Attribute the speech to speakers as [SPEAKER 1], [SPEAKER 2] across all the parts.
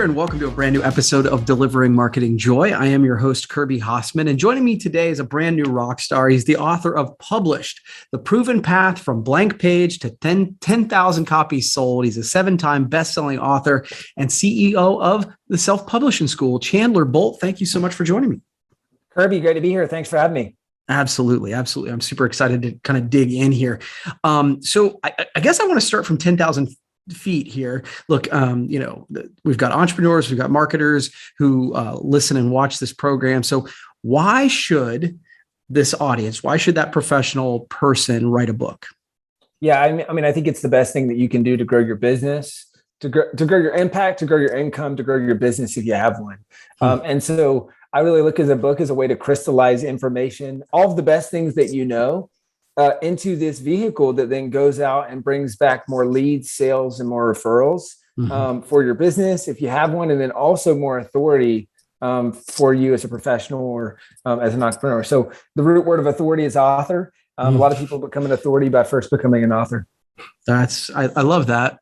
[SPEAKER 1] there, and welcome to a brand new episode of Delivering Marketing Joy. I am your host, Kirby Hausman, and joining me today is a brand new rock star. He's the author of Published, The Proven Path from Blank Page to 10,000 Copies Sold. He's a 7-time best-selling author and CEO of the Self-Publishing School. Chandler Bolt, thank you so much for joining me.
[SPEAKER 2] Kirby, great to be here. Thanks for having me.
[SPEAKER 1] Absolutely. Absolutely. I'm super excited to kind of dig in here. So I guess I want to start from 10,000 feet here. Look, we've got entrepreneurs, we've got marketers who listen and watch this program. So why should this audience, why should that professional person write a book?
[SPEAKER 2] Yeah, I mean, I think it's the best thing that you can do to grow your business, to grow your impact, to grow your income, to grow your business if you have one. And so I really look at a book as a way to crystallize information, all of the best things that you know, into this vehicle that then goes out and brings back more leads, sales, and more referrals for your business if you have one, and then also more authority for you as a professional or as an entrepreneur. So the root word of authority is author. A lot of people become an authority by first becoming an author.
[SPEAKER 1] I love that.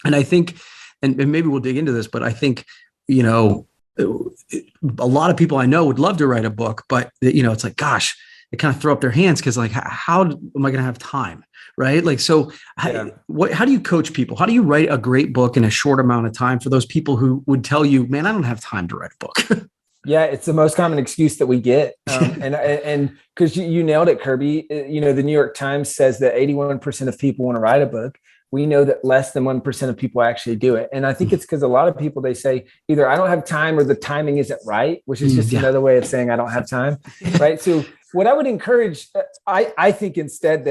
[SPEAKER 1] And I think, and maybe we'll dig into this, but I think, a lot of people I know would love to write a book, but it's like, gosh, they kind of throw up their hands because like, how am I going to have time? Right. Like, so how do you coach people? How do you write a great book in a short amount of time for those people who would tell you, man, I don't have time to write a book?
[SPEAKER 2] Yeah, it's the most common excuse that we get. And because you nailed it, Kirby, the New York Times says that 81% of people want to write a book. We know that less than 1% of people actually do it. And I think it's because a lot of people, they say either I don't have time or the timing isn't right, which is just another way of saying I don't have time. Right. So what I would encourage, I think instead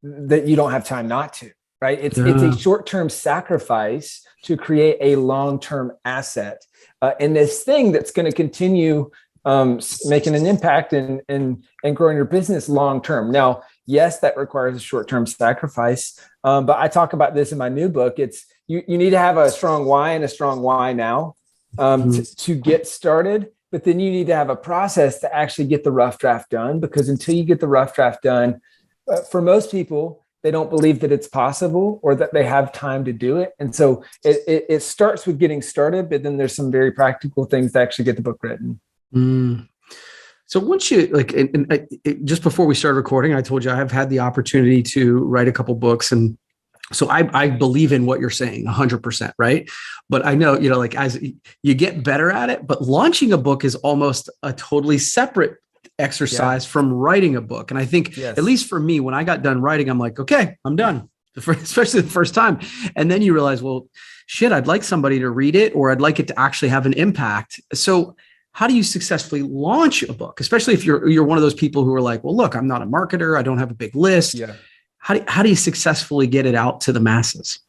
[SPEAKER 2] that you don't have time not to, right? It's a short-term sacrifice to create a long-term asset in this thing that's going to continue making an impact and growing your business long-term. Now, yes, that requires a short-term sacrifice. But I talk about this in my new book. It's you need to have a strong why and a strong why now to get started. But then you need to have a process to actually get the rough draft done, because until you get the rough draft done, for most people, they don't believe that it's possible or that they have time to do it. And so it starts with getting started, but then there's some very practical things to actually get the book written.
[SPEAKER 1] So once you just before we started recording, I told you I have had the opportunity to write a couple books. And so I believe in what you're saying 100%. Right. But I know, as you get better at it, but launching a book is almost a totally separate exercise from writing a book. And I think at least for me, when I got done writing, I'm like, okay, I'm done, especially the first time. And then you realize, well, shit, I'd like somebody to read it, or I'd like it to actually have an impact. So how do you successfully launch a book, especially if you're one of those people who are like, well, look, I'm not a marketer, I don't have a big list. Yeah. How do you successfully get it out to the masses?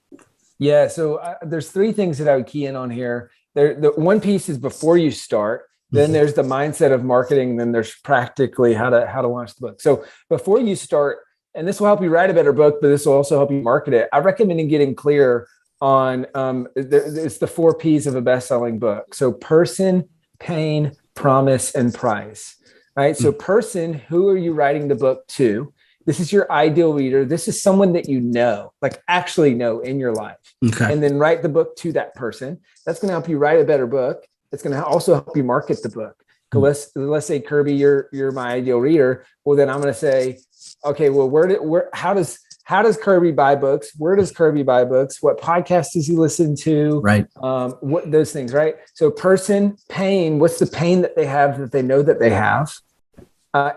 [SPEAKER 2] Yeah, so there's 3 things that I would key in on here. The one piece is before you start. Then there's the mindset of marketing. Then there's practically how to launch the book. So before you start, and this will help you write a better book, but this will also help you market it. I recommend getting clear on it's the 4 P's of a best-selling book. So person, pain, promise, and price. Right. So person, who are you writing the book to? This is your ideal reader. This is someone that you know, like actually know in your life. Okay. And then write the book to that person. That's going to help you write a better book. It's going to also help you market the book. Let's say, Kirby, you're my ideal reader. Well, then I'm going to say, okay, well, how does Kirby buy books? Where does Kirby buy books? What podcast does he listen to? Right. What those things, right? So person, pain, what's the pain that they have that they know that they have?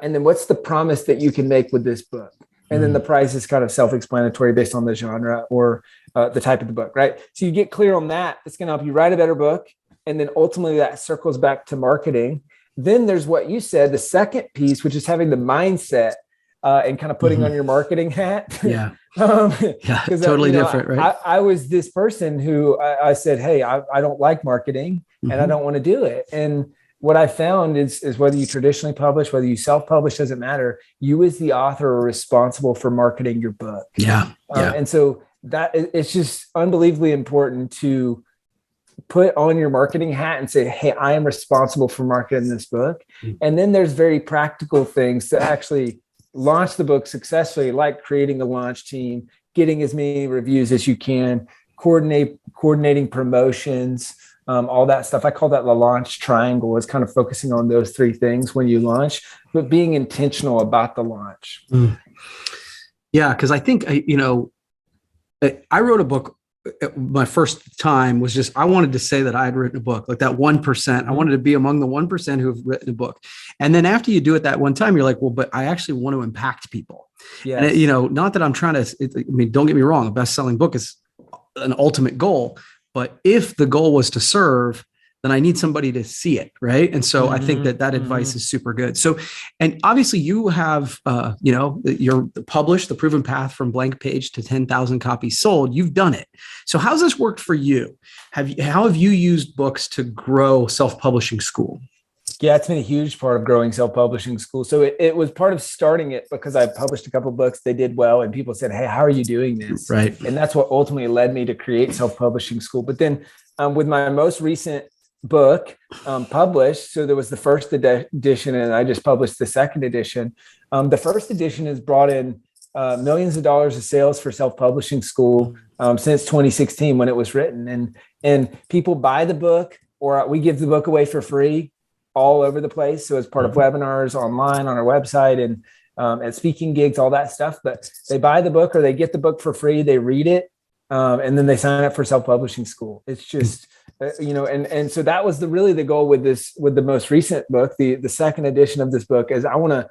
[SPEAKER 2] And then what's the promise that you can make with this book? And then the price is kind of self-explanatory based on the genre or the type of the book, right? So you get clear on that. It's going to help you write a better book. And then ultimately that circles back to marketing. Then there's what you said, the second piece, which is having the mindset and kind of putting on your marketing hat. Yeah.
[SPEAKER 1] Totally different, right?
[SPEAKER 2] I was this person who I said, hey, I don't like marketing and I don't want to do it. And what I found is whether you traditionally publish, whether you self-publish, doesn't matter. You as the author are responsible for marketing your book. And so that it's just unbelievably important to put on your marketing hat and say, hey, I am responsible for marketing this book. And then there's very practical things to actually launch the book successfully, like creating a launch team, getting as many reviews as you can, coordinating promotions, all that stuff. I call that the launch triangle, is kind of focusing on those three things when you launch, but being intentional about the launch.
[SPEAKER 1] Yeah, because I think, I wrote a book. My first time was just, I wanted to say that I had written a book, like that 1%. I wanted to be among the 1% who have written a book. And then after you do it that one time, you're like, well, but I actually want to impact people. Yes. And not that I'm trying to, don't get me wrong. A best-selling book is an ultimate goal, but if the goal was to serve, then I need somebody to see it. Right. And so I think that advice is super good. So, and obviously you have, you're published The Proven Path from Blank Page to 10,000 Copies Sold. You've done it. So how's this worked for you? How have you used books to grow Self-Publishing School?
[SPEAKER 2] Yeah, it's been a huge part of growing Self-Publishing School. So it was part of starting it because I published a couple of books. They did well, and people said, hey, how are you doing this?
[SPEAKER 1] Right.
[SPEAKER 2] And that's what ultimately led me to create Self-Publishing School. But then with my most recent book published, so there was the first edition, and I just published the second edition. The first edition has brought in millions of dollars of sales for Self-Publishing School since 2016 when it was written. And people buy the book, or we give the book away for free all over the place. So as part of webinars, online, on our website, and at speaking gigs, all that stuff. But they buy the book, or they get the book for free, they read it, and then they sign up for Self-Publishing School. It's just, and so that was really the goal with the most recent book. The second edition of this book is, I want to,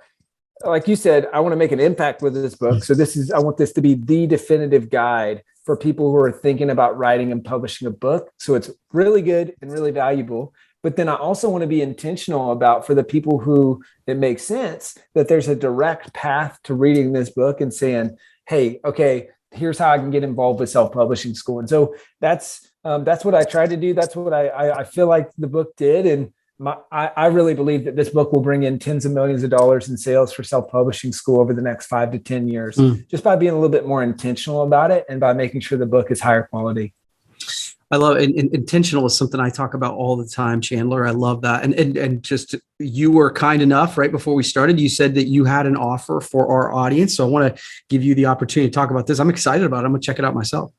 [SPEAKER 2] like you said, I want to make an impact with this book. So I want this to be the definitive guide for people who are thinking about writing and publishing a book. So it's really good and really valuable. But then I also want to be intentional about, for the people who it makes sense, that there's a direct path to reading this book and saying, hey, okay, here's how I can get involved with Self-Publishing School. And so that's what I tried to do. That's what I feel like the book did. And I really believe that this book will bring in tens of millions of dollars in sales for Self-Publishing School over the next 5 to 10 years, just by being a little bit more intentional about it and by making sure the book is higher quality.
[SPEAKER 1] I love it. And intentional is something I talk about all the time, Chandler. I love that. And just, you were kind enough right before we started. You said that you had an offer for our audience. So I want to give you the opportunity to talk about this. I'm excited about it. I'm going to check it out myself.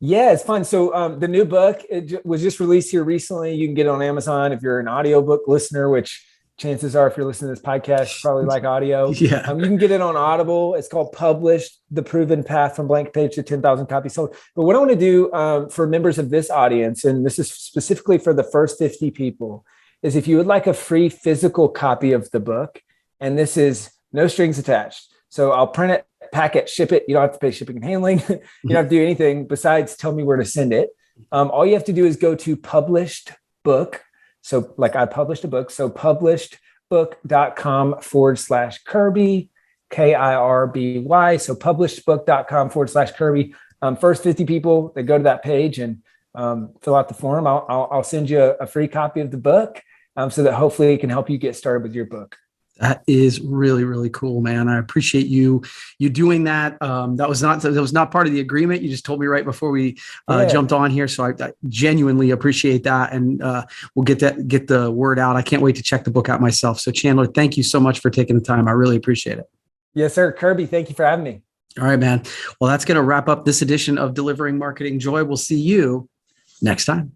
[SPEAKER 2] Yeah, it's fun. So the new book, was just released here recently. You can get it on Amazon if you're an audiobook listener, which chances are, if you're listening to this podcast, you probably like audio.
[SPEAKER 1] Yeah.
[SPEAKER 2] You can get it on Audible. It's called Published, The Proven Path from Blank Page to 10,000 Copies Sold. But what I want to do for members of this audience, and this is specifically for the first 50 people, is if you would like a free physical copy of the book, and this is no strings attached. So I'll print it, pack it, ship it. You don't have to pay shipping and handling. You don't have to do anything besides tell me where to send it. All you have to do is go to Published Book. So like I published a book. So publishedbook.com/Kirby, Kirby. So publishedbook.com/Kirby. First 50 people that go to that page and fill out the form, I'll send you a free copy of the book so that hopefully it can help you get started with your book.
[SPEAKER 1] That is really, really cool, man. I appreciate you doing that. That was not part of the agreement. You just told me right before we jumped on here. So I genuinely appreciate that. And we'll get the word out. I can't wait to check the book out myself. So Chandler, thank you so much for taking the time. I really appreciate it.
[SPEAKER 2] Yes, sir. Kirby, thank you for having me.
[SPEAKER 1] All right, man. Well, that's going to wrap up this edition of Delivering Marketing Joy. We'll see you next time.